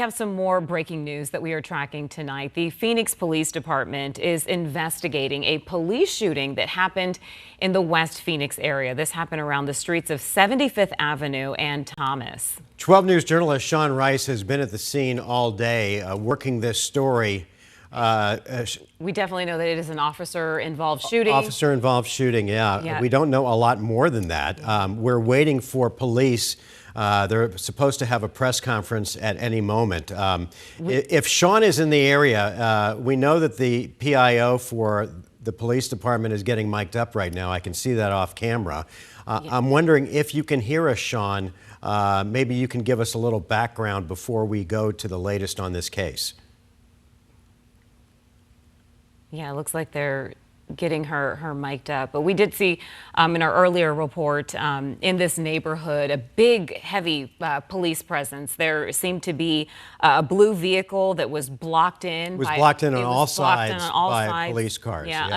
have some more breaking news that we are tracking tonight. The Phoenix Police Department is investigating a police shooting that happened in the West Phoenix area. This happened around the streets of 75th Avenue and Thomas. 12 News journalist Sean Rice has been at the scene all day working this story. We definitely know that it is an officer-involved shooting. Officer-involved shooting, yeah. We don't know a lot more than that. We're waiting for police. They're supposed to have a press conference at any moment. If Sean is in the area, we know that the PIO for the police department is getting mic'd up right now. I can see that off camera. I'm wondering if you can hear us, Sean. Maybe you can give us a little background before we go to the latest on this case. Yeah, it looks like they're getting her mic'd up. But we did see in our earlier report in this neighborhood a big, heavy police presence. There seemed to be a blue vehicle that was blocked in. It was blocked in on all sides by police cars. Yeah,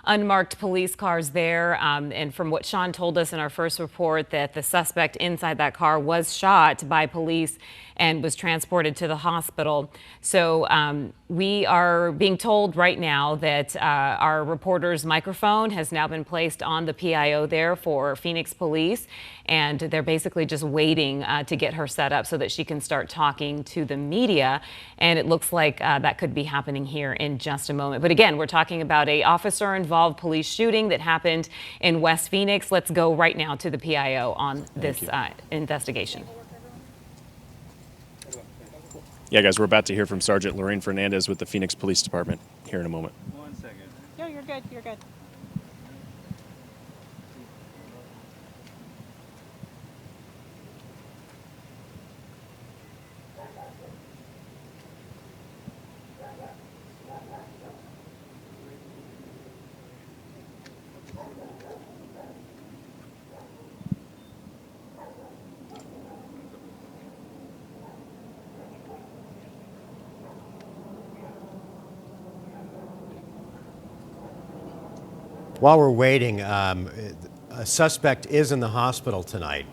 unmarked police cars there. And from what Sean told us in our first report, that the suspect inside that car was shot by police and was transported to the hospital. So we are being told right now that our reporter's microphone has now been placed on the PIO there for Phoenix Police, and they're basically just waiting to get her set up so that she can start talking to the media. And it looks like that could be happening here in just a moment. But again, we're talking about a officer-involved police shooting that happened in West Phoenix. Let's go right now to the PIO on this investigation. Yeah, guys, we're about to hear from Sergeant Lorraine Fernandez with the Phoenix Police Department here in a moment. 1 second. No, you're good. You're good. While we're waiting, a suspect is in the hospital tonight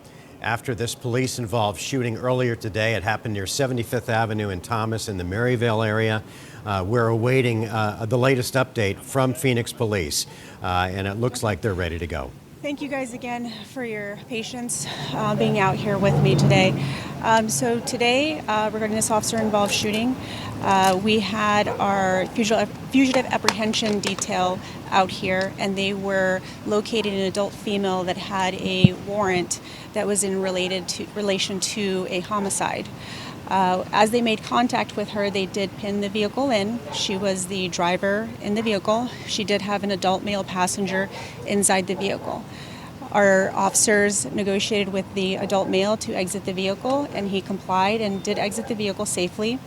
after this police-involved shooting earlier today. It happened near 75th Avenue and Thomas in the Maryvale area. We're awaiting the latest update from Phoenix Police, and it looks like they're ready to go. Thank you guys again for your patience being out here with me today. So today, regarding this officer-involved shooting, we had our fugitive apprehension detail out here, and they were locating an adult female that had a warrant that was in relation to a homicide. As they made contact with her, they did pin the vehicle in. She was the driver in the vehicle. She did have an adult male passenger inside the vehicle. Our officers negotiated with the adult male to exit the vehicle, and he complied and did exit the vehicle safely.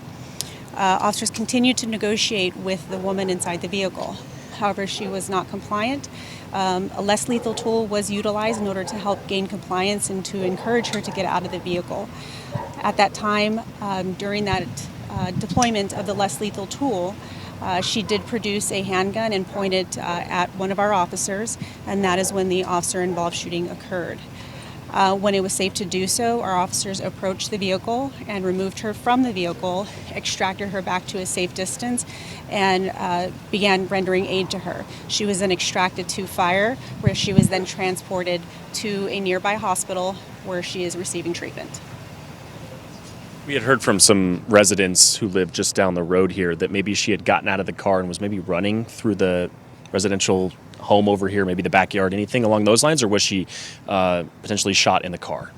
Officers continued to negotiate with the woman inside the vehicle. However, she was not compliant. A less lethal tool was utilized in order to help gain compliance and to encourage her to get out of the vehicle. At that time, during that deployment of the less lethal tool, she did produce a handgun and point it at one of our officers, and that is when the officer-involved shooting occurred. When it was safe to do so, our officers approached the vehicle and removed her from the vehicle, extracted her back to a safe distance, and began rendering aid to her. She was then extracted to fire, where she was then transported to a nearby hospital where she is receiving treatment. We had heard from some residents who live just down the road here that maybe she had gotten out of the car and was maybe running through the residential home over here, maybe the backyard, anything along those lines, or was she potentially shot in the car?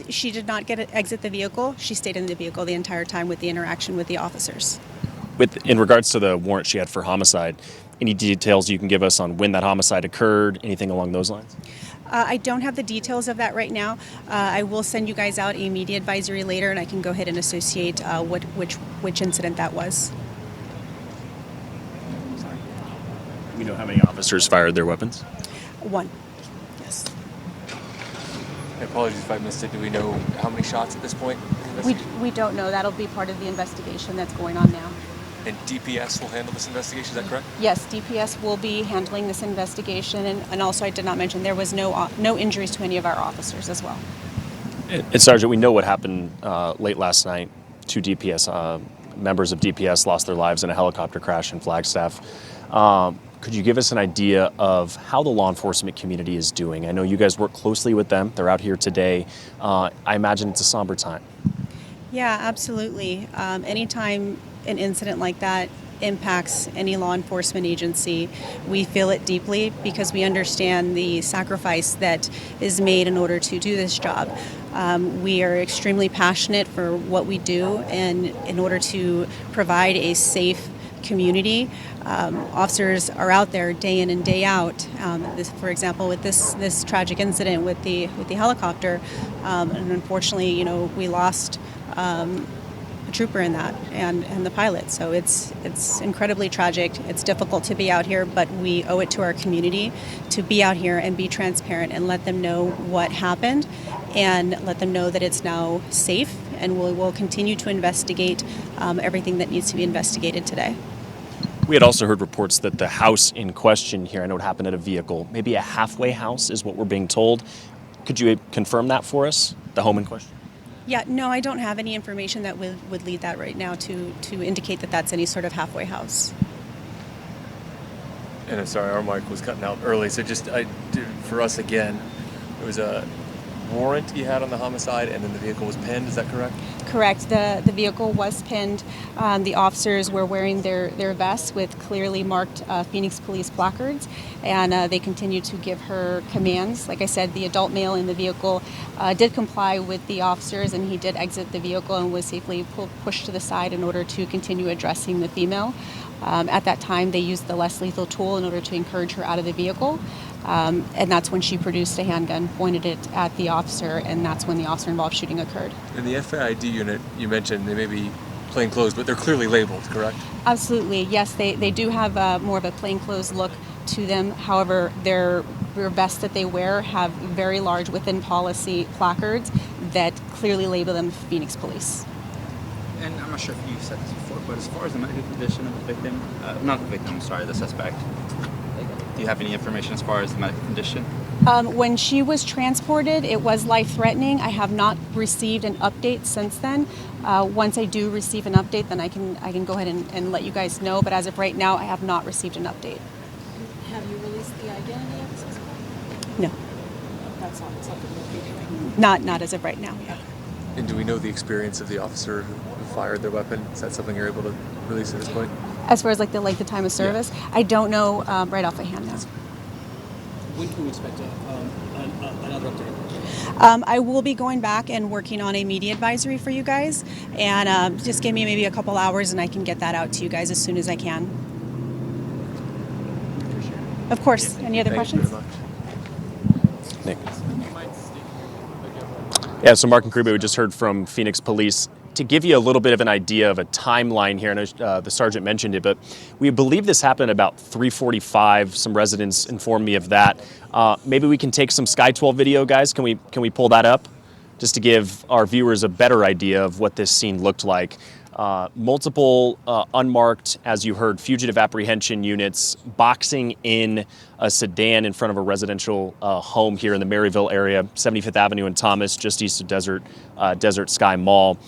She did not exit the vehicle. She stayed in the vehicle the entire time with the interaction with the officers. In regards to the warrant she had for homicide, any details you can give us on when that homicide occurred, anything along those lines? I don't have the details of that right now. I will send you guys out a media advisory later, and I can go ahead and associate which incident that was. Do we know how many officers fired their weapons? One. Yes. Apologies if I missed it. Do we know how many shots at this point? We don't know. That'll be part of the investigation that's going on now. And DPS will handle this investigation, is that correct? Yes, DPS will be handling this investigation, and also I did not mention there was no injuries to any of our officers as well. And Sergeant, we know what happened late last night two DPS members of DPS lost their lives in a helicopter crash in Flagstaff. Could you give us an idea of how the law enforcement community is doing? I know you guys work closely with them. They're out here today. I imagine it's a somber time. Yeah, absolutely. Anytime an incident like that impacts any law enforcement agency, we feel it deeply because we understand the sacrifice that is made in order to do this job. We are extremely passionate for what we do, and in order to provide a safe community, officers are out there day in and day out. For example, with this tragic incident with the helicopter, and unfortunately, we lost a trooper in that and the pilot. So it's incredibly tragic. It's difficult to be out here, but we owe it to our community to be out here and be transparent and let them know what happened and let them know that it's now safe, and we will continue to investigate everything that needs to be investigated today. We had also heard reports that the house in question here, I know it happened at a vehicle, maybe a halfway house is what we're being told. Could you confirm that for us, the home in question? Yeah, no, I don't have any information that would lead that right now to indicate that that's any sort of halfway house. And I'm sorry, our mic was cutting out early, so for us again, it was a warrant you had on the homicide, and then the vehicle was pinned, is that correct? Correct. The vehicle was pinned. The officers were wearing their vests with clearly marked Phoenix Police placards, and they continued to give her commands. Like I said, the adult male in the vehicle did comply with the officers, and he did exit the vehicle and was safely pushed to the side in order to continue addressing the female. At that time, they used the less lethal tool in order to encourage her out of the vehicle. And that's when she produced a handgun, pointed it at the officer, and that's when the officer-involved shooting occurred. In the FAID unit, you mentioned they may be plainclothes, but they're clearly labeled, correct? Absolutely, yes. They do have more of a plainclothes look to them. However, their vests that they wear have very large within policy placards that clearly label them Phoenix Police. And I'm not sure if you said this before, but as far as the medical condition of the victim, not the victim, sorry, the suspect, do you have any information as far as the medical condition? When she was transported, it was life-threatening. I have not received an update since then. Once I do receive an update, then I can go ahead and let you guys know. But as of right now, I have not received an update. Have you released the identity of the suspect? No, That's not something that you're doing. not as of right now. Yeah. And do we know the experience of the officer who fired their weapon? Is that something you're able to release at this point? As far as like the length of time of service, I don't know right off my hand now. When can we expect another update? I will be going back and working on a media advisory for you guys, and just give me maybe a couple hours and I can get that out to you guys as soon as I can. Of course. Any other questions? Nick. Yeah, so Mark and Kribe, we just heard from Phoenix Police. To give you a little bit of an idea of a timeline here, I know the sergeant mentioned it, but we believe this happened about 3:45. Some residents informed me of that. Maybe we can take some Sky 12 video, guys. Can we pull that up? Just to give our viewers a better idea of what this scene looked like. Multiple unmarked, as you heard, fugitive apprehension units boxing in a sedan in front of a residential home here in the Maryville area, 75th Avenue and Thomas, just east of Desert Sky Mall.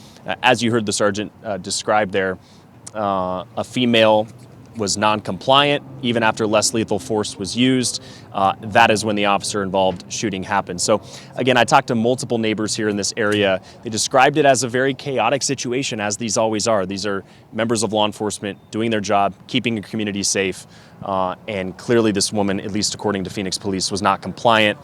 As you heard the sergeant describe there, a female was non-compliant even after less lethal force was used. That is when the officer-involved shooting happened. So again, I talked to multiple neighbors here in this area. They described it as a very chaotic situation, as these always are. These are members of law enforcement doing their job, keeping a community safe, and clearly this woman, at least according to Phoenix Police, was not compliant.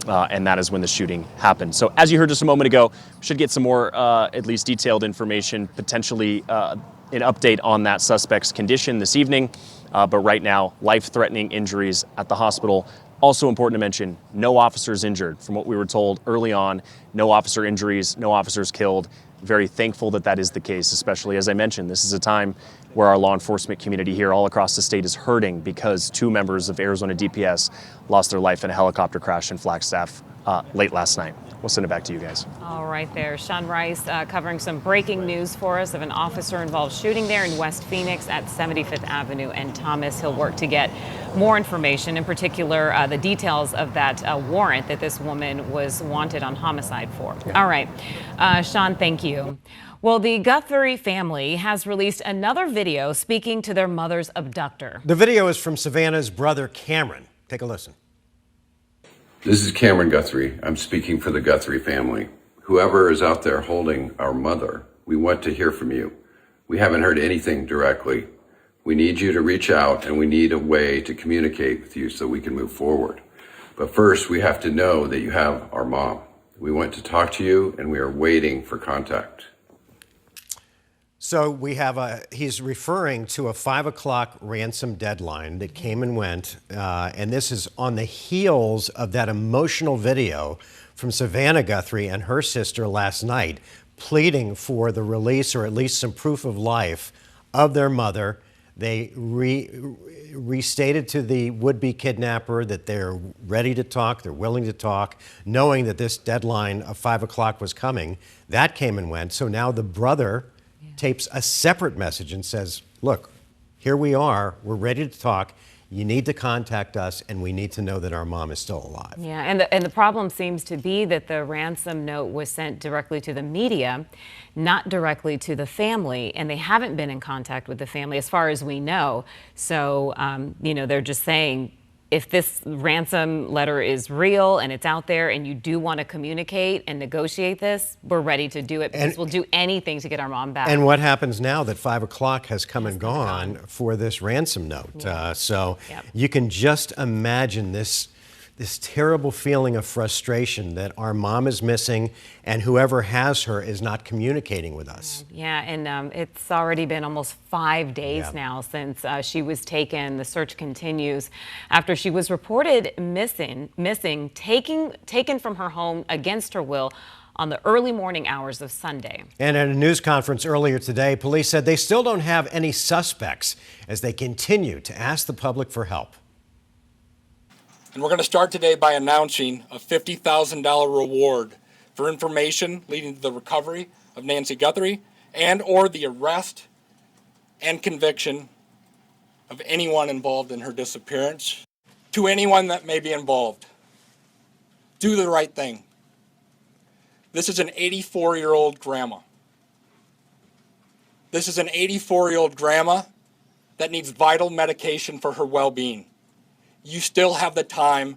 And that is when the shooting happened. So as you heard just a moment ago, we should get some more at least detailed information, potentially an update on that suspect's condition this evening. But right now, life-threatening injuries at the hospital. Also important to mention, no officers injured. From what we were told early on, no officer injuries, no officers killed. Very thankful that that is the case, especially as I mentioned, this is a time where our law enforcement community here all across the state is hurting because two members of Arizona DPS lost their life in a helicopter crash in Flagstaff late last night. We'll send it back to you guys. All right there. Sean Rice covering some breaking news for us of an officer-involved shooting there in West Phoenix at 75th Avenue and Thomas. He'll work to get more information, in particular the details of that warrant that this woman was wanted on homicide for. Yeah. All right. Sean, thank you. Well, the Guthrie family has released another video speaking to their mother's abductor. The video is from Savannah's brother, Cameron. Take a listen. This is Cameron Guthrie. I'm speaking for the Guthrie family. Whoever is out there holding our mother, we want to hear from you. We haven't heard anything directly. We need you to reach out, and we need a way to communicate with you so we can move forward. But first, we have to know that you have our mom. We want to talk to you, and we are waiting for contact. So he's referring to a 5 o'clock ransom deadline that came and went, and this is on the heels of that emotional video from Savannah Guthrie and her sister last night, pleading for the release or at least some proof of life of their mother. They restated to the would-be kidnapper that they're ready to talk, they're willing to talk, knowing that this deadline of 5 o'clock was coming. That came and went, so now the brother tapes a separate message and says, look, here we are, we're ready to talk, you need to contact us, and we need to know that our mom is still alive. Yeah, and the problem seems to be that the ransom note was sent directly to the media, not directly to the family, and they haven't been in contact with the family as far as we know. So, they're just saying, if this ransom letter is real and it's out there and you do want to communicate and negotiate this, we're ready to do it because we'll do anything to get our mom back. And what happens now that 5 o'clock has come and gone for this ransom note? Yeah. You can just imagine this terrible feeling of frustration that our mom is missing and whoever has her is not communicating with us. Yeah, and it's already been almost 5 days now since she was taken. The search continues after she was reported missing, taken from her home against her will on the early morning hours of Sunday. And at a news conference earlier today, police said they still don't have any suspects as they continue to ask the public for help. And we're going to start today by announcing a $50,000 reward for information leading to the recovery of Nancy Guthrie and or the arrest and conviction of anyone involved in her disappearance. To anyone that may be involved, do the right thing. This is an 84-year-old grandma. This is an 84-year-old grandma that needs vital medication for her well-being. You still have the time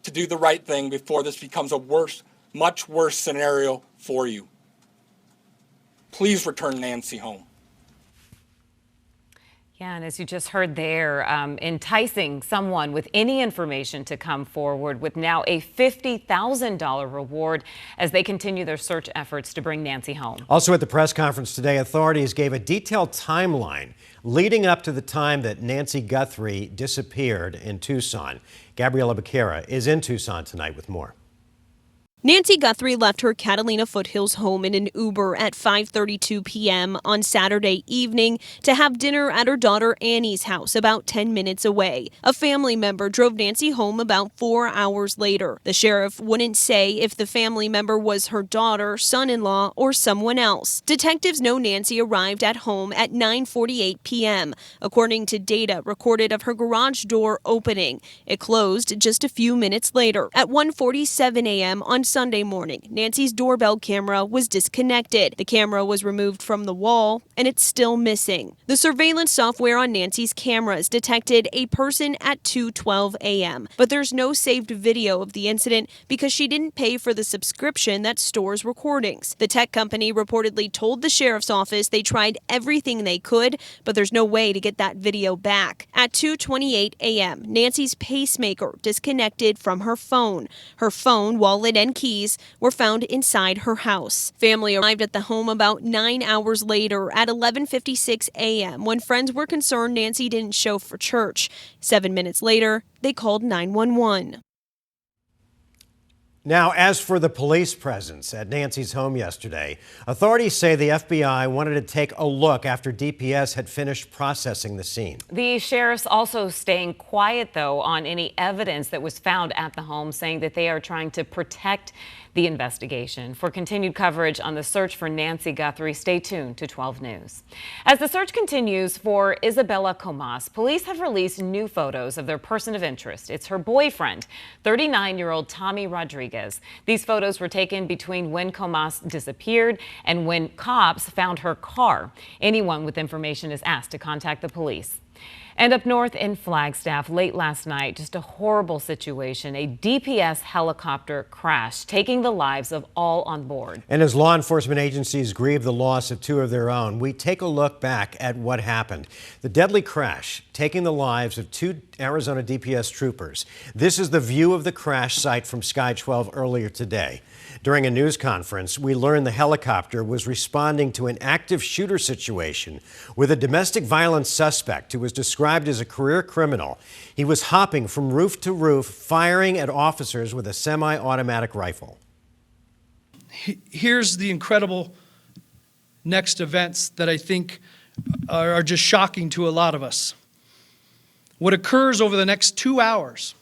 to do the right thing before this becomes a much worse scenario for you. Please return Nancy home. Yeah, and as you just heard there, enticing someone with any information to come forward with now a $50,000 reward as they continue their search efforts to bring Nancy home. Also at the press conference today, authorities gave a detailed timeline leading up to the time that Nancy Guthrie disappeared in Tucson. Gabriela Becerra is in Tucson tonight with more. Nancy Guthrie left her Catalina Foothills home in an Uber at 5:32 p.m. on Saturday evening to have dinner at her daughter Annie's house about 10 minutes away. A family member drove Nancy home about 4 hours later. The sheriff wouldn't say if the family member was her daughter, son-in-law, or someone else. Detectives know Nancy arrived at home at 9:48 p.m., according to data recorded of her garage door opening. It closed just a few minutes later. At 1:47 a.m. on Sunday morning, Nancy's doorbell camera was disconnected. The camera was removed from the wall, and it's still missing. The surveillance software on Nancy's cameras detected a person at 2:12 a.m., but there's no saved video of the incident because she didn't pay for the subscription that stores recordings. The tech company reportedly told the sheriff's office they tried everything they could, but there's no way to get that video back. At 2:28 a.m., Nancy's pacemaker disconnected from her phone. Her phone, wallet, and keys were found inside her house. Family arrived at the home about 9 hours later at 11:56 a.m. when friends were concerned Nancy didn't show for church. 7 minutes later, they called 911. Now, as for the police presence at Nancy's home yesterday, authorities say the FBI wanted to take a look after DPS had finished processing the scene. The sheriff's also staying quiet, though, on any evidence that was found at the home, saying that they are trying to protect the investigation. For continued coverage on the search for Nancy Guthrie, stay tuned to 12 News. As the search continues for Isabella Comas, police have released new photos of their person of interest. It's her boyfriend, 39-year-old Tommy Rodriguez. These photos were taken between when Comas disappeared and when cops found her car. Anyone with information is asked to contact the police. And up north in Flagstaff, late last night, just a horrible situation. A DPS helicopter crashed, taking the lives of all on board. And as law enforcement agencies grieve the loss of two of their own, we take a look back at what happened. The deadly crash, taking the lives of two Arizona DPS troopers. This is the view of the crash site from Sky 12 earlier today. During a news conference, we learned the helicopter was responding to an active shooter situation with a domestic violence suspect who was described as a career criminal. He was hopping from roof to roof, firing at officers with a semi-automatic rifle. Here's the incredible next events that I think are just shocking to a lot of us. What occurs over the next 2 hours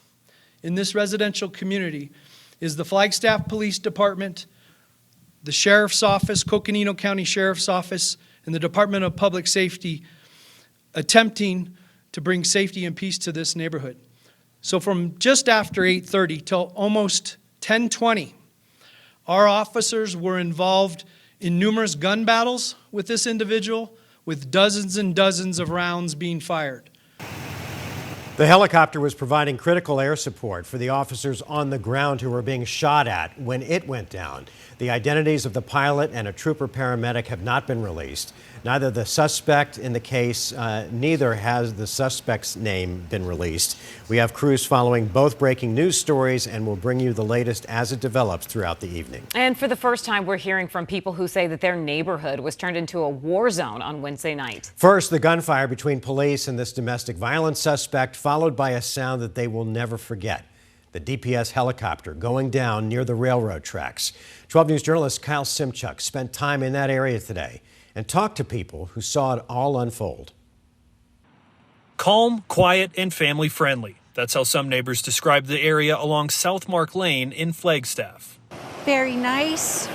in this residential community is the Flagstaff Police Department, the Sheriff's Office, Coconino County Sheriff's Office, and the Department of Public Safety attempting to bring safety and peace to this neighborhood. So from just after 8:30 till almost 10:20, our officers were involved in numerous gun battles with this individual, with dozens and dozens of rounds being fired. The helicopter was providing critical air support for the officers on the ground who were being shot at when it went down. The identities of the pilot and a trooper paramedic have not been released. Neither the suspect in the case, neither has the suspect's name been released. We have crews following both breaking news stories and will bring you the latest as it develops throughout the evening. And for the first time, we're hearing from people who say that their neighborhood was turned into a war zone on Wednesday night. First, the gunfire between police and this domestic violence suspect, followed by a sound that they will never forget. The DPS helicopter going down near the railroad tracks. 12 News journalist Kyle Simchuk spent time in that area today and talked to people who saw it all unfold. Calm, quiet, and family friendly. That's how some neighbors describe the area along South Mark Lane in Flagstaff. Very nice.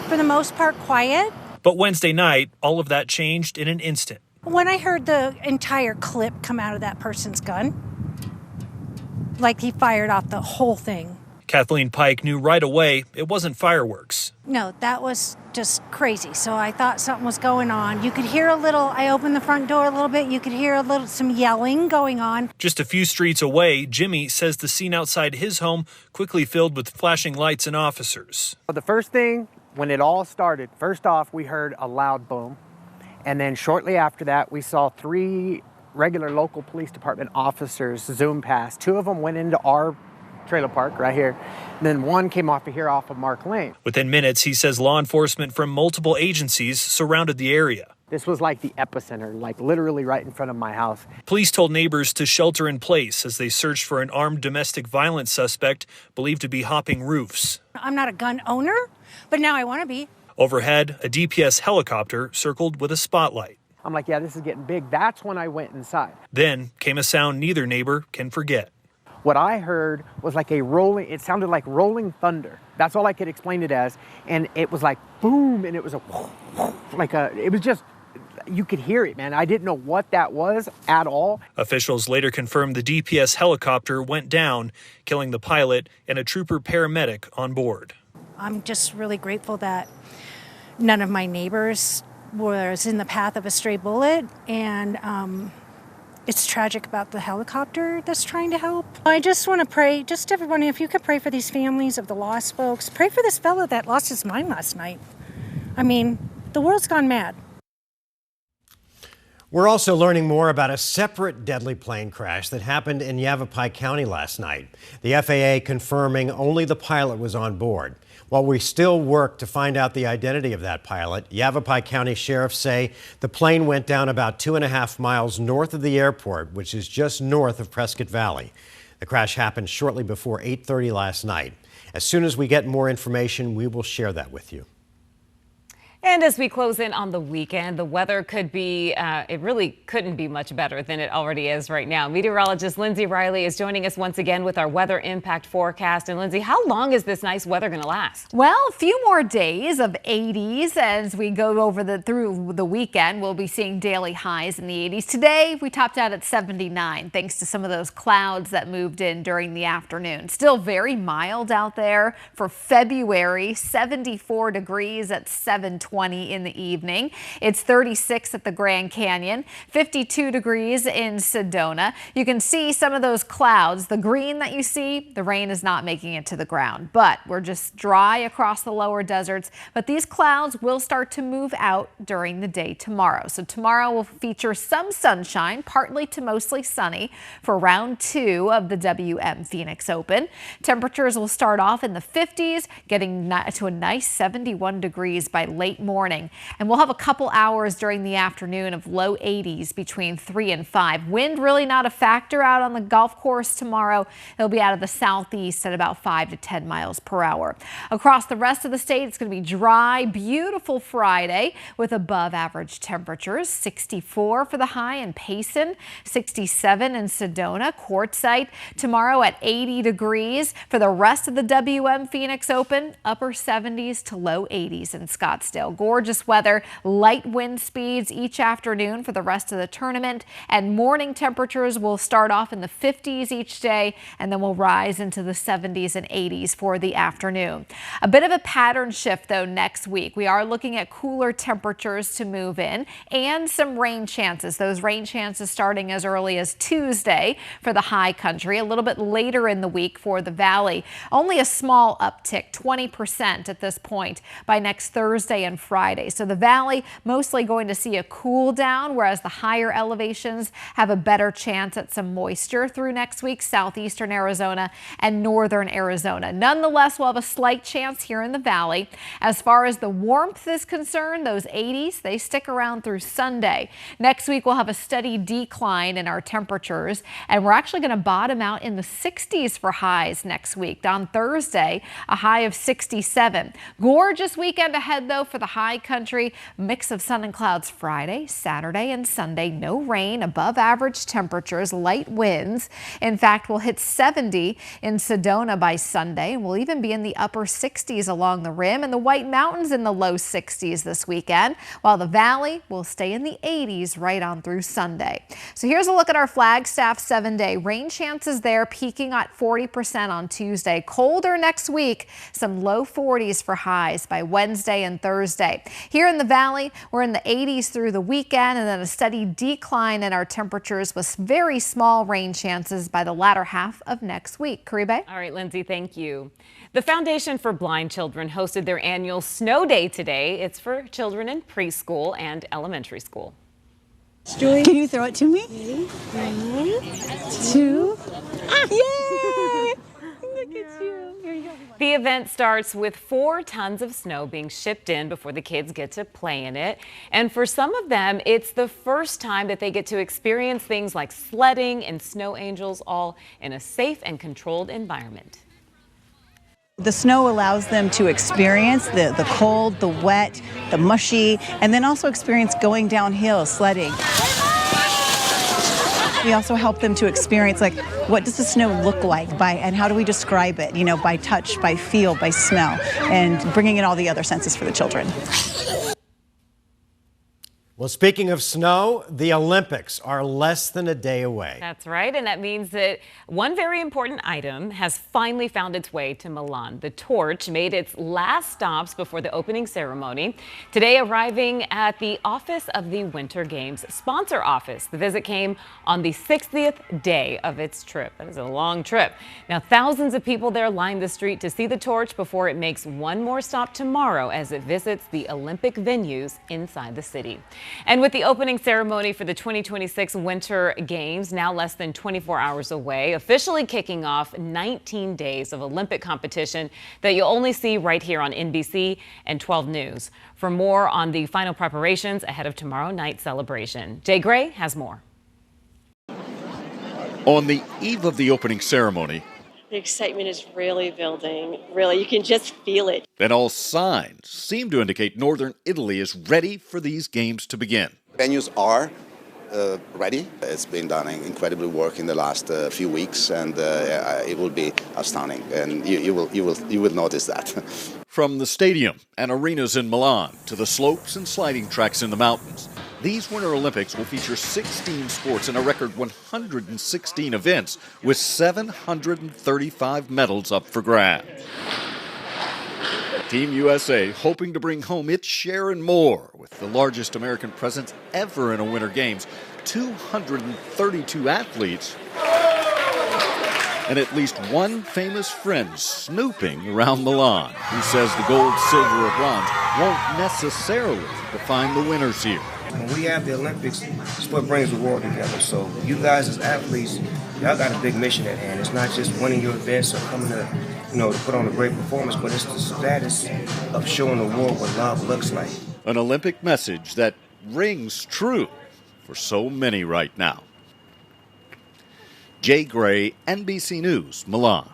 For the most part, quiet. But Wednesday night, all of that changed in an instant. When I heard the entire clip come out of that person's gun, like he fired off the whole thing. Kathleen Pike knew right away it wasn't fireworks. No, that was just crazy. So I thought something was going on. You could hear a little, I opened the front door a little bit, you could hear some yelling going on. Just a few streets away, Jimmy says the scene outside his home quickly filled with flashing lights and officers. The first thing, when it all started, first off, we heard a loud boom. And then shortly after that, we saw 3 regular local police department officers zoom past. 2 of them went into our trailer park right here. And then 1 came off of here off of Mark Lane. Within minutes, he says law enforcement from multiple agencies surrounded the area. This was like the epicenter, like literally right in front of my house. Police told neighbors to shelter in place as they searched for an armed domestic violence suspect believed to be hopping roofs. I'm not a gun owner, but now I want to be. Overhead, a DPS helicopter circled with a spotlight. I'm like, yeah, this is getting big. That's when I went inside. Then came a sound neither neighbor can forget. What I heard was like a rolling, it sounded like rolling thunder. That's all I could explain it as. And it was like boom, and it was it was just, you could hear it, man. I didn't know what that was at all. Officials later confirmed the DPS helicopter went down, killing the pilot and a trooper paramedic on board. I'm just really grateful that none of my neighbors was in the path of a stray bullet, and it's tragic about the helicopter that's trying to help. I just want to pray, just everyone, if you could pray for these families of the lost folks. Pray for this fellow that lost his mind last night. I mean, the world's gone mad. We're also learning more about a separate deadly plane crash that happened in Yavapai County last night. The FAA confirming only the pilot was on board. While we still work to find out the identity of that pilot, Yavapai County sheriffs say the plane went down about 2.5 miles north of the airport, which is just north of Prescott Valley. The crash happened shortly before 8:30 last night. As soon as we get more information, we will share that with you. And as we close in on the weekend, the weather could be, it really couldn't be much better than it already is right now. Meteorologist Lindsay Riley is joining us once again with our weather impact forecast. And Lindsay, how long is this nice weather going to last? Well, a few more days of 80s as we go over through the weekend. We'll be seeing daily highs in the 80s. Today, we topped out at 79 thanks to some of those clouds that moved in during the afternoon. Still very mild out there for February, 74 degrees at 7:20 in the evening. It's 36 at the Grand Canyon, 52 degrees in Sedona. You can see some of those clouds. The green that you see, the rain is not making it to the ground, but we're just dry across the lower deserts. But these clouds will start to move out during the day tomorrow. So tomorrow will feature some sunshine, partly to mostly sunny for round 2 of the WM Phoenix Open. Temperatures will start off in the 50s, getting to a nice 71 degrees by late morning. And we'll have a couple hours during the afternoon of low 80s between 3 and 5. Wind really not a factor out on the golf course tomorrow. It'll be out of the southeast at about 5 to 10 miles per hour. Across the rest of the state, it's going to be dry, beautiful Friday with above average temperatures. 64 for the high in Payson, 67 in Sedona. Quartzsite tomorrow at 80 degrees. For the rest of the WM Phoenix Open, upper 70s to low 80s in Scottsdale. Gorgeous weather, light wind speeds each afternoon for the rest of the tournament, and morning temperatures will start off in the 50s each day and then will rise into the 70s and 80s for the afternoon. A bit of a pattern shift though next week. We are looking at cooler temperatures to move in and some rain chances. Those rain chances starting as early as Tuesday for the high country, a little bit later in the week for the valley. Only a small uptick, 20% at this point by next Thursday and Friday. So the valley mostly going to see a cool down, whereas the higher elevations have a better chance at some moisture through next week, southeastern Arizona and northern Arizona. Nonetheless, we'll have a slight chance here in the valley. As far as the warmth is concerned, those 80s, they stick around through Sunday. Next week, we'll have a steady decline in our temperatures, and we're actually going to bottom out in the 60s for highs next week. On Thursday, a high of 67. Gorgeous weekend ahead, though, for the high country. Mix of sun and clouds Friday, Saturday, and Sunday. No rain, above average temperatures, light winds. In fact, we'll hit 70 in Sedona by Sunday, and we'll even be in the upper 60s along the rim, and the White Mountains in the low 60s this weekend, while the valley will stay in the 80s right on through Sunday. So here's a look at our Flagstaff 7-day. Rain chances there peaking at 40% on Tuesday. Colder next week, some low 40s for highs by Wednesday and Thursday. Here in the valley, we're in the 80s through the weekend, and then a steady decline in our temperatures with very small rain chances by the latter half of next week. Caribe? All right, Lindsay, thank you. The Foundation for Blind Children hosted their annual Snow Day today. It's for children in preschool and elementary school. Can you throw it to me? 1, 2. Yay! Look at you. Here you go. The event starts with 4 tons of snow being shipped in before the kids get to play in it. And for some of them, it's the first time that they get to experience things like sledding and snow angels, all in a safe and controlled environment. The snow allows them to experience the cold, the wet, the mushy, and then also experience going downhill, sledding. We also help them to experience, like, what does the snow look like and how do we describe it, you know, by touch, by feel, by smell, and bringing in all the other senses for the children. Well, speaking of snow, the Olympics are less than a day away. That's right, and that means that one very important item has finally found its way to Milan. The torch made its last stops before the opening ceremony, today arriving at the office of the Winter Games sponsor office. The visit came on the 60th day of its trip. That is a long trip. Now, thousands of people there lined the street to see the torch before it makes one more stop tomorrow as it visits the Olympic venues inside the city. And with the opening ceremony for the 2026 Winter Games now less than 24 hours away, officially kicking off 19 days of Olympic competition that you'll only see right here on NBC and 12 News. For more on the final preparations ahead of tomorrow night's celebration, Jay Gray has more. On the eve of the opening ceremony, the excitement is really building. Really, you can just feel it. and all signs seem to indicate Northern Italy is ready for these games to begin. Venues are ready. It's been done incredible work in the last few weeks, and it will be astounding. And you will notice that. From the stadium and arenas in Milan to the slopes and sliding tracks in the mountains, these Winter Olympics will feature 16 sports and a record 116 events with 735 medals up for grabs. Team USA hoping to bring home its share and more with the largest American presence ever in a Winter Games, 232 athletes, and at least one famous friend snooping around Milan who says the gold, silver, or bronze won't necessarily define the winners here. When we have the Olympics, it's what brings the world together. So you guys as athletes, y'all got a big mission at hand. It's not just winning your events or coming to, to put on a great performance, but it's the status of showing the world what love looks like. An Olympic message that rings true for so many right now. Jay Gray, NBC News, Milan.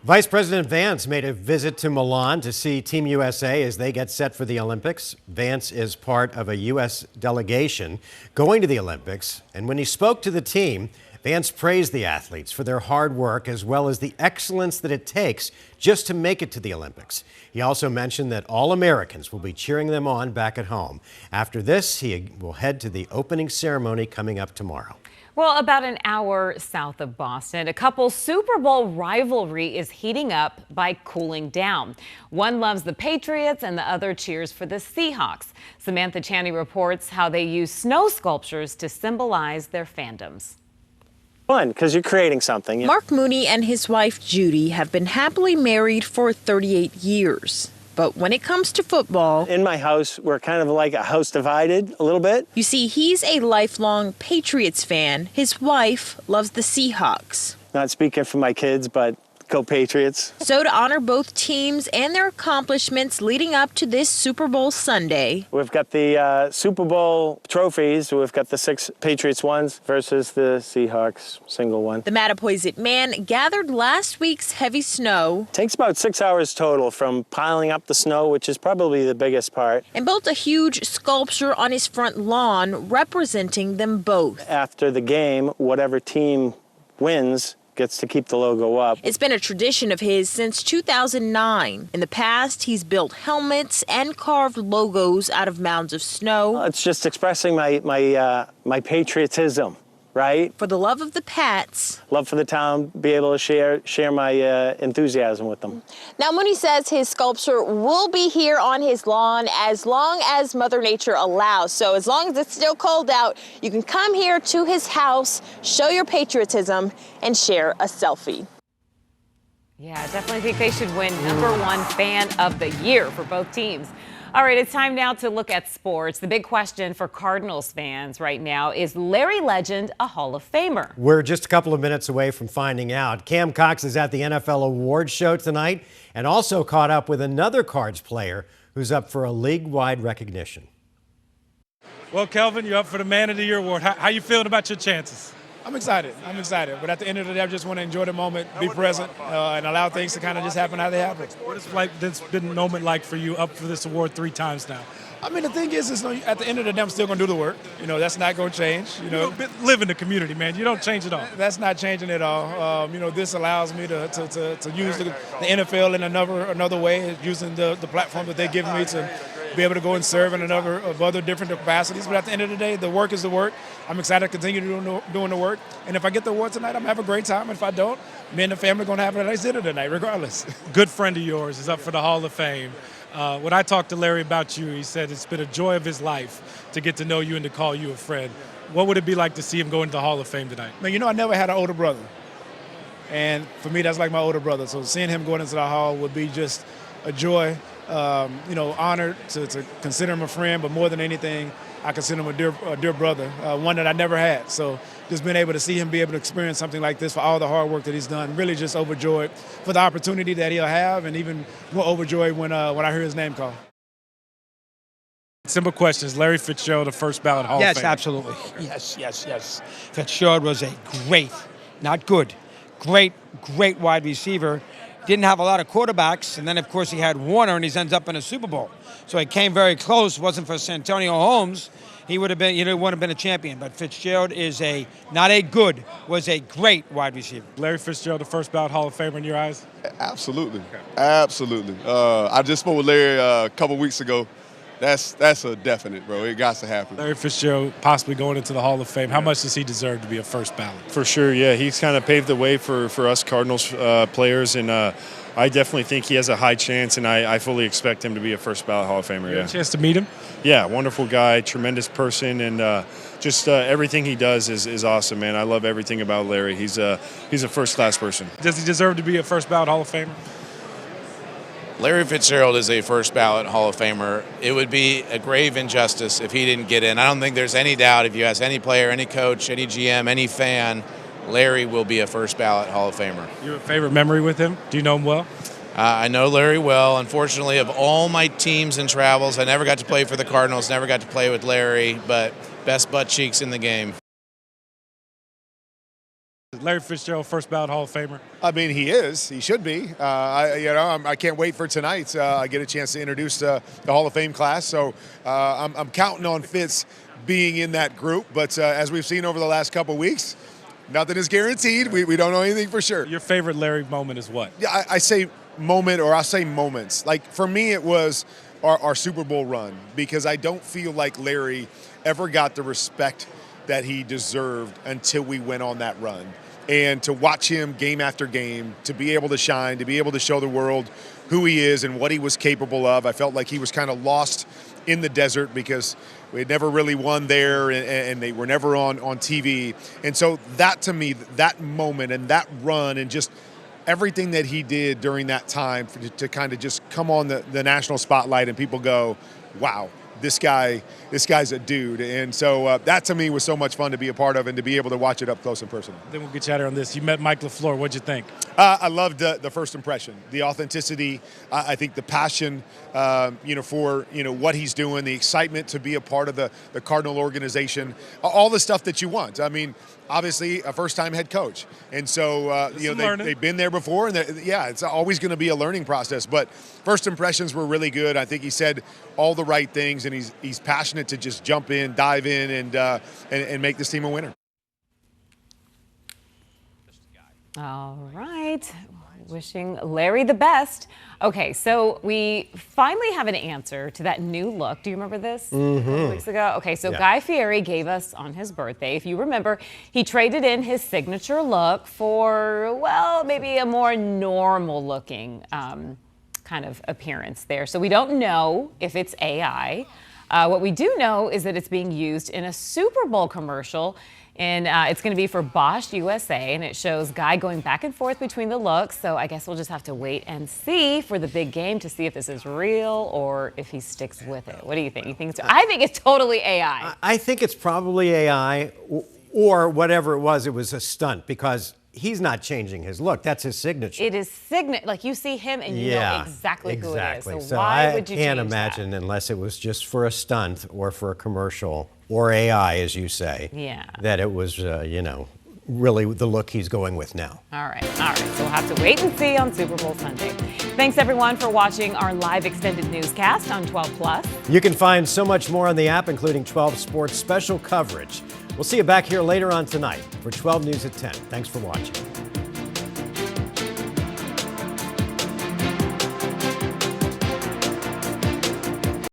Vice President Vance made a visit to Milan to see Team USA as they get set for the Olympics. Vance is part of a U.S. delegation going to the Olympics, and when he spoke to the team, Vance praised the athletes for their hard work as well as the excellence that it takes just to make it to the Olympics. He also mentioned that all Americans will be cheering them on back at home. After this, he will head to the opening ceremony coming up tomorrow. Well, about an hour south of Boston, a couple's Super Bowl rivalry is heating up by cooling down. One loves the Patriots and the other cheers for the Seahawks. Samantha Chaney reports how they use snow sculptures to symbolize their fandoms. Fun, because you're creating something. Mark Mooney and his wife Judy have been happily married for 38 years. But when it comes to football, in my house, we're kind of like a house divided a little bit. You see, he's a lifelong Patriots fan. His wife loves the Seahawks. Not speaking for my kids, but go Patriots. So to honor both teams and their accomplishments leading up to this Super Bowl Sunday, we've got the Super Bowl trophies. We've got the 6 Patriots ones versus the Seahawks single one. The Mattapoisett man gathered last week's heavy snow. Takes about 6 hours total from piling up the snow, which is probably the biggest part, and built a huge sculpture on his front lawn representing them both. After the game, whatever team wins gets to keep the logo up. It's been a tradition of his since 2009. In the past, he's built helmets and carved logos out of mounds of snow. It's just expressing my patriotism, right? For the love of the Pats. Love for the town, be able to share my enthusiasm with them. Now, Mooney says his sculpture will be here on his lawn as long as Mother Nature allows. So as long as it's still cold out, you can come here to his house, show your patriotism, and share a selfie. Yeah, I definitely think they should win #1 fan of the year for both teams. All right, it's time now to look at sports. The big question for Cardinals fans right now is Larry Legend a Hall of Famer? We're just a couple of minutes away from finding out. Cam Cox is at the NFL Awards show tonight and also caught up with another Cards player who's up for a league-wide recognition. Well, Kelvin, you're up for the Man of the Year award. How you feeling about your chances? I'm excited. But at the end of the day, I just want to enjoy the moment, be present, and allow things to kind of just happen how they happen. What is this been a moment like for you up for this award 3 times now? I mean, the thing is at the end of the day, I'm still going to do the work. That's not going to change. Live in the community, man. You don't change it all. That's not changing at all. This allows me to use the NFL in another way, using the platform that they give me to be able to go and serve in other different capacities. But at the end of the day, the work is the work. I'm excited to continue doing the work. And if I get the award tonight, I'm going to have a great time. And if I don't, me and the family are going to have a nice dinner tonight, regardless. Good friend of yours is up for the Hall of Fame. When I talked to Larry about you, he said it's been a joy of his life to get to know you and to call you a friend. What would it be like to see him go into the Hall of Fame tonight? Man, I never had an older brother. And for me, that's like my older brother. So seeing him going into the Hall would be just a joy. Honored to consider him a friend, but more than anything, I consider him a dear brother, one that I never had. So just being able to see him be able to experience something like this for all the hard work that he's done, really just overjoyed for the opportunity that he'll have, and even more overjoyed when I hear his name called. Simple question. Is Larry Fitzgerald a first ballot Hall of Famer? Yes, absolutely. Yes. Fitzgerald was a great, not good, great wide receiver. Didn't have a lot of quarterbacks, and then, of course, he had Warner, and he ends up in a Super Bowl. So he came very close. Wasn't for Santonio Holmes, he would have been, wouldn't have been a champion. But Fitzgerald is was a great wide receiver. Larry Fitzgerald, the first ballot Hall of Famer in your eyes? Absolutely. Absolutely. I just spoke with Larry a couple weeks ago. That's a definite, bro. It got to happen. Larry Fitzgerald possibly going into the Hall of Fame. How much does he deserve to be a first ballot? For sure, yeah. He's kind of paved the way for us Cardinals players, and I definitely think he has a high chance, and I fully expect him to be a first ballot Hall of Famer. You had a chance to meet him? Yeah, wonderful guy, tremendous person, and just everything he does is awesome, man. I love everything about Larry. He's a first-class person. Does he deserve to be a first ballot Hall of Famer? Larry Fitzgerald is a first ballot Hall of Famer. It would be a grave injustice if he didn't get in. I don't think there's any doubt, if you ask any player, any coach, any GM, any fan, Larry will be a first ballot Hall of Famer. You have a favorite memory with him? Do you know him well? I know Larry well. Unfortunately, of all my teams and travels, I never got to play for the Cardinals, never got to play with Larry, but best butt cheeks in the game. Larry Fitzgerald, first ballot Hall of Famer? I mean, he is. He should be. I can't wait for tonight. I get a chance to introduce the Hall of Fame class, so I'm counting on Fitz being in that group. But as we've seen over the last couple weeks, nothing is guaranteed. We don't know anything for sure. Your favorite Larry moment is what? Yeah, I say moment, or I'll say moments. Like, for me, it was our Super Bowl run, because I don't feel like Larry ever got the respect that he deserved until we went on that run. And to watch him game after game, to be able to shine, to be able to show the world who he is and what he was capable of. I felt like he was kind of lost in the desert because we had never really won there, and they were never on TV. And so that, to me, that moment and that run and just everything that he did during that time to kind of just come on the national spotlight and people go, wow, this guy's a dude. And so that, to me, was so much fun to be a part of and to be able to watch it up close and personal. Then we'll get you out here on this. You met Mike LaFleur. What'd you think? I loved the first impression, the authenticity. I think the passion, for what he's doing, the excitement to be a part of the Cardinal organization, all the stuff that you want. I mean, obviously a first-time head coach, and so they've been there before, and it's always going to be a learning process. But first impressions were really good. I think he said all the right things, and he's passionate to just jump in, dive in, and make this team a winner. All right. Wishing Larry the best. Okay, so we finally have an answer to that new look. Do you remember this? A couple weeks ago? Okay, so Guy Fieri gave us on his birthday, if you remember, he traded in his signature look for, well, maybe a more normal looking kind of appearance there. So we don't know if it's AI. What we do know is that it's being used in a Super Bowl commercial. And it's going to be for Bosch USA, and it shows Guy going back and forth between the looks. So I guess we'll just have to wait and see for the big game to see if this is real or if he sticks with it. What do you think? You think it's, I think it's totally AI. I think it's probably AI, or whatever it was a stunt, because he's not changing his look. That's his signature. It is like you see him and you know exactly who it is. So why would you can't change imagine that? Unless it was just for a stunt or for a commercial or AI, as you say. Yeah. That it was, really the look he's going with now. All right. So we'll have to wait and see on Super Bowl Sunday. Thanks, everyone, for watching our live extended newscast on 12+. You can find so much more on the app, including 12 Sports special coverage. We'll see you back here later on tonight for 12 News at 10. Thanks for watching.